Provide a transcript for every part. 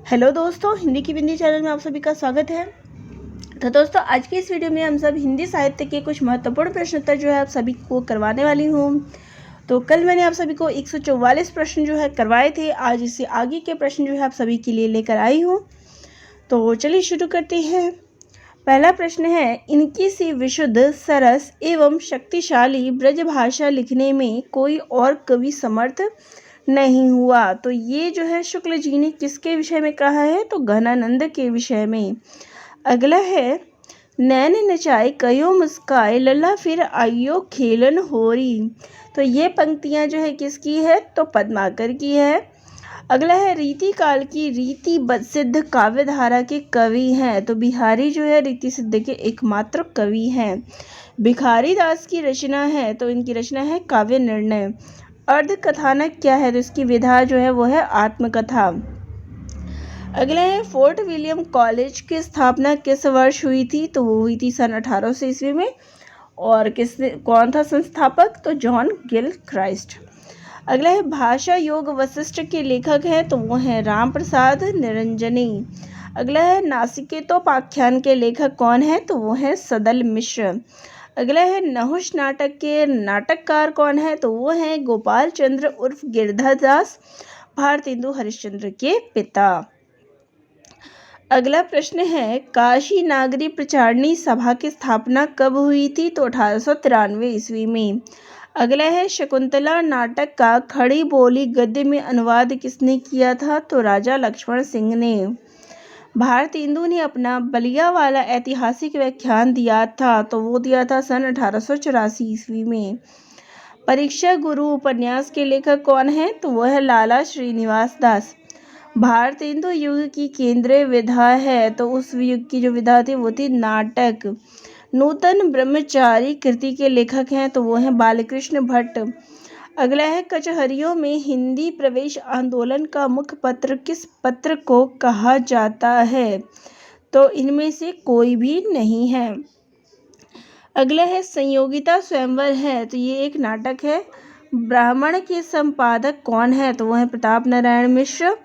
Hello दोस्तों, हिंदी की बिंदी channel में आप सभी का स्वागत है। तो दोस्तों, आज की इस वीडियो में हम सब हिंदी साहित्य के कुछ महत्वपूर्ण प्रश्न उत्तर जो है आप सभी को करवाने वाली हूँ। तो कल मैंने आप सभी को 144 प्रश्न जो है करवाए थे। आज इससे आगे के प्रश्न जो है आप सभी के लिए लेकर आई हूँ। तो चलिए शुरू करते हैं। पहला प्रश्न है, इनकी सी विशुद्ध, सरस एवं शक्तिशाली ब्रज भाषा लिखने में कोई और कवि समर्थ नहीं हुआ। तो ये जो है शुक्ल जी ने किसके विषय में कहा है? तो घनानंद के विषय में। अगला है, नैन नचाए कयो मुस्काए, लला फिर आइयो खेलन होरी। तो ये पंक्तियां जो है किसकी है? तो पद्माकर की है। अगला है, रीति काल की रीति सिद्ध काव्य धारा के कवि हैं। तो बिहारी जो है रीति सिद्ध के एकमात्र कवि हैं। भिखारी दास की रचना है, तो इनकी रचना है काव्य निर्णय। अर्ध कथानक क्या है? तो इसकी विधा जो है वो है आत्मकथा। अगला है, फोर्ट विलियम कॉलेज की स्थापना किस वर्ष हुई थी? तो वो हुई थी सन 1800 ईस्वी में। और कौन था संस्थापक? तो जॉन गिल क्राइस्ट। अगला है, भाषा योग वशिष्ठ के लेखक हैं, तो वो हैं राम प्रसाद निरंजनी। अगला है, नासिकेतोपाख्यान के लेखक कौन है? तो वो है सदल मिश्र। अगला है, नहुष नाटक के नाटककार कौन है? तो वो हैं गोपाल चंद्र उर्फ गिरधर दास, भारतेंदु हरिश्चंद्र के पिता। अगला प्रश्न है, काशी नागरी प्रचारणी सभा की स्थापना कब हुई थी? तो 1893 ईस्वी में। अगला है, शकुंतला नाटक का खड़ी बोली गद्य में अनुवाद किसने किया था? तो राजा लक्ष्मण सिंह ने। भारतेंदु ने अपना बलिया वाला ऐतिहासिक व्याख्यान दिया था, तो वो दिया था सन 1884 ईस्वी में। परीक्षा गुरु उपन्यास के लेखक कौन है? तो वह है लाला श्रीनिवास दास। भारतेंदु युग की केंद्रीय विधा है, तो उस युग की जो विधा थी वो थी नाटक। नूतन ब्रह्मचारी कृति के लेखक हैं, तो वो हैं बालकृष्ण भट्ट। अगला है, कचहरियों में हिंदी प्रवेश आंदोलन का मुख्य पत्र किस पत्र को कहा जाता है? तो इनमें से कोई भी नहीं है। अगला है, संयोगिता स्वयंवर है, तो ये एक नाटक है। ब्राह्मण के संपादक कौन है? तो वो है प्रताप नारायण मिश्र।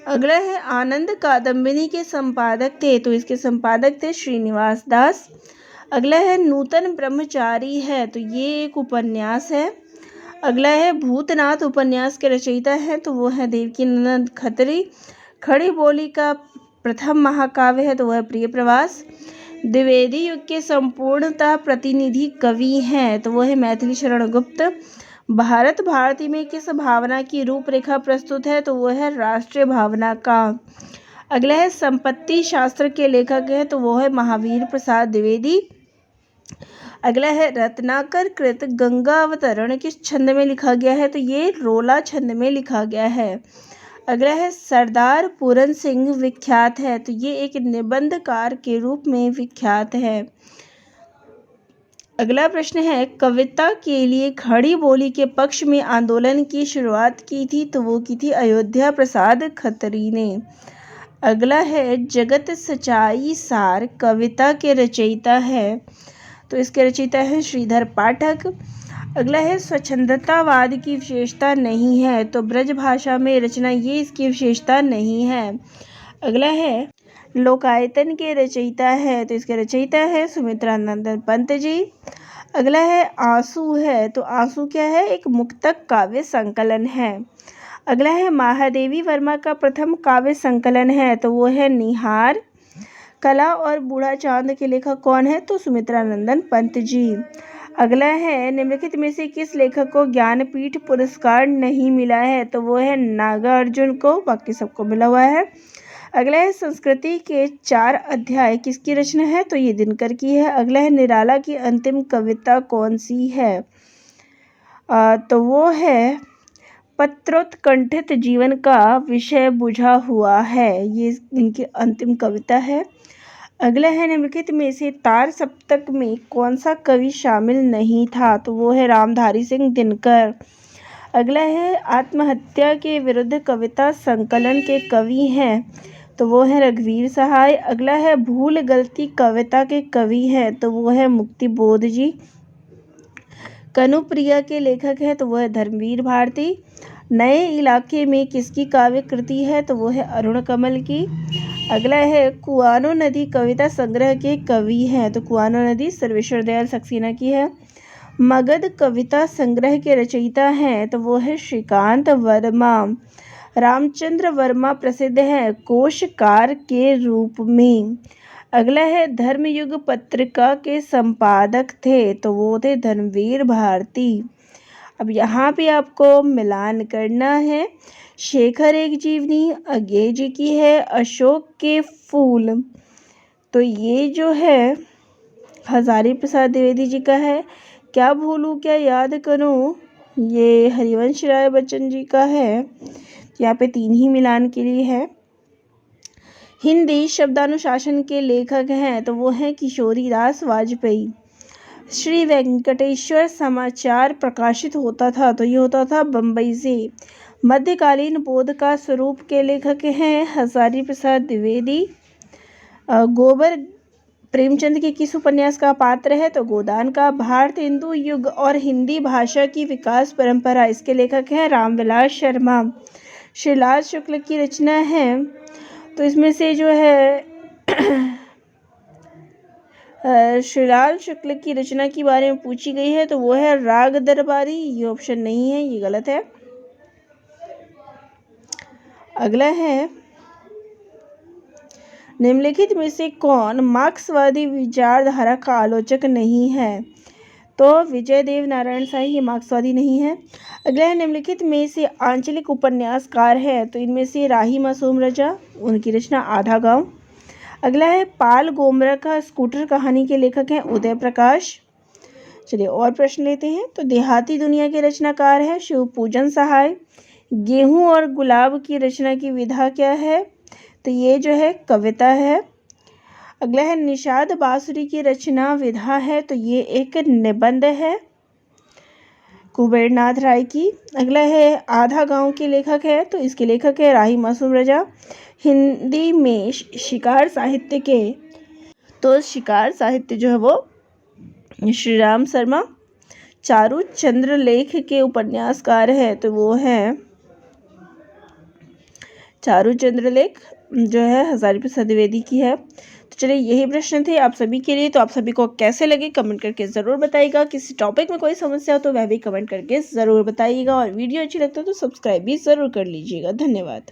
अगला है, आनंद कादम्बिनी के संपादक थे, तो इसके संपादक थे श्रीनिवास दास। अगला है, नूतन ब्रह्मचारी है, तो ये एक उपन्यास है। अगला है, भूतनाथ उपन्यास के रचयिता हैं, तो वो है देवकीनंदन खत्री। खड़ी बोली का प्रथम महाकाव्य है, तो वह प्रिय प्रवास। द्विवेदी युग के संपूर्णतः प्रतिनिधि कवि हैं, तो वह है मैथिली शरण गुप्त। भारत भारती में किस भावना की रूपरेखा प्रस्तुत है? तो वह है राष्ट्रीय भावना का। अगला है, संपत्ति शास्त्र के लेखक हैं, तो वो है महावीर प्रसाद द्विवेदी। अगला है, रत्नाकर कृत गंगा अवतरण किस छंद में लिखा गया है? तो ये रोला छंद में लिखा गया है। अगला है, सरदार पूरन सिंह विख्यात है, तो ये एक निबंधकार के रूप में विख्यात है। अगला प्रश्न है, कविता के लिए खड़ी बोली के पक्ष में आंदोलन की शुरुआत की थी, तो वो की थी अयोध्या प्रसाद खत्री ने। अगला है, जगत सच्चाई सार कविता के रचयिता है, तो इसके रचयिता है श्रीधर पाठक। अगला है, स्वच्छंदतावाद की विशेषता नहीं है, तो ब्रज भाषा में रचना ये इसकी विशेषता नहीं है। अगला है, लोकायतन के रचयिता है, तो इसके रचयिता है सुमित्रानंदन पंत जी। अगला है, आंसू है, तो आंसू क्या है? एक मुक्तक काव्य संकलन है। अगला है, महादेवी वर्मा का प्रथम काव्य संकलन है, तो वो है निहार। कला और बूढ़ा चांद के लेखक कौन है? तो सुमित्रानंदन पंत जी। अगला है, निम्नलिखित में से किस लेखक को ज्ञानपीठ पुरस्कार नहीं मिला है? तो वो है नागार्जुन को, बाकी सबको मिला हुआ है। अगला है, संस्कृति के 4 अध्याय किसकी रचना है? तो ये दिनकर की है। अगला है, निराला की अंतिम कविता कौन सी है? तो वो है पत्रोत्कंठित जीवन का विषय बुझा हुआ है, ये इनकी अंतिम कविता है। अगला है, निम्नलिखित में से तार सप्तक में कौन सा कवि शामिल नहीं था? तो वो है रामधारी सिंह दिनकर। अगला है, आत्महत्या के विरुद्ध कविता संकलन के कवि हैं, तो वो है रघुवीर सहाय। अगला है, भूल गलती कविता के कवि हैं, तो वो है मुक्ति बोध जी। कनुप्रिया के लेखक हैं, तो वो है धर्मवीर भारती। नए इलाके में किसकी काव्य कृति है? तो वो है अरुण कमल की। अगला है कुआनो नदी कविता संग्रह के कवि हैं? तो कुआनो नदी सर्वेश्वर दयाल सक्सेना की है। मगध कविता संग्रह के रचयिता हैं? तो वो है श्रीकांत वर्मा। रामचंद्र वर्मा प्रसिद्ध हैं कोशकार के रूप में। अगला है धर्मयुग पत्रिका के संपादक थे? तो वो थे धर्मवीर भारती। अब यहाँ पे आपको मिलान करना है। शेखर एक जीवनी अज्ञेय जी की है। अशोक के फूल तो ये जो है हजारी प्रसाद द्विवेदी जी का है। क्या भूलूं क्या याद करूं ये हरिवंश राय बच्चन जी का है। यहाँ पे 3 ही मिलान के लिए है। हिंदी शब्दानुशासन के लेखक हैं? तो वो हैं किशोरीदास वाजपेयी। श्री वेंकटेश्वर समाचार प्रकाशित होता था? तो ये होता था बम्बई से। मध्यकालीन बोध का स्वरूप के लेखक हैं? हजारी प्रसाद द्विवेदी। गोबर प्रेमचंद के किस उपन्यास का पात्र है? तो गोदान का। भारत हिंदू युग और हिंदी भाषा की विकास परंपरा इसके लेखक हैं रामविलास शर्मा। श्रीलाल शुक्ल की रचना है? तो इसमें से जो है श्रीलाल शुक्ल की रचना के बारे में पूछी गई है तो वो है राग दरबारी। ये ऑप्शन नहीं है, ये गलत है। अगला है निम्नलिखित में से कौन मार्क्सवादी विचारधारा का आलोचक नहीं है? तो विजय देव नारायण शाही ये मार्क्सवादी नहीं है। अगला है निम्नलिखित में से आंचलिक उपन्यासकार है? तो इनमें से राही मासूम रजा, उनकी रचना आधा गांव। अगला है पाल गोमरा का स्कूटर कहानी के लेखक हैं उदय प्रकाश। चलिए और प्रश्न लेते हैं। तो देहाती दुनिया के रचनाकार है शिव पूजन सहाय। गेहूं और गुलाब की रचना की विधा क्या है? तो ये जो है कविता है। अगला है निषाद बांसुरी की रचना विधा है? तो ये एक निबंध है कुबेरनाथ राय की। अगला है आधा गांव के लेखक है? तो इसके लेखक है राही मासूम रजा। हिंदी में शिकार साहित्य के? तो शिकार साहित्य जो है वो श्री राम शर्मा। चारू चंद्रलेख के उपन्यासकार है? तो वो है चारू चंद्रलेख जो है हजारी प्रसाद द्विवेदी की है। तो चलिए यही प्रश्न थे आप सभी के लिए। तो आप सभी को कैसे लगे कमेंट करके ज़रूर बताइएगा। किसी टॉपिक में कोई समस्या हो तो वह भी कमेंट करके ज़रूर बताइएगा। और वीडियो अच्छी लगता है तो सब्सक्राइब भी ज़रूर कर लीजिएगा। धन्यवाद।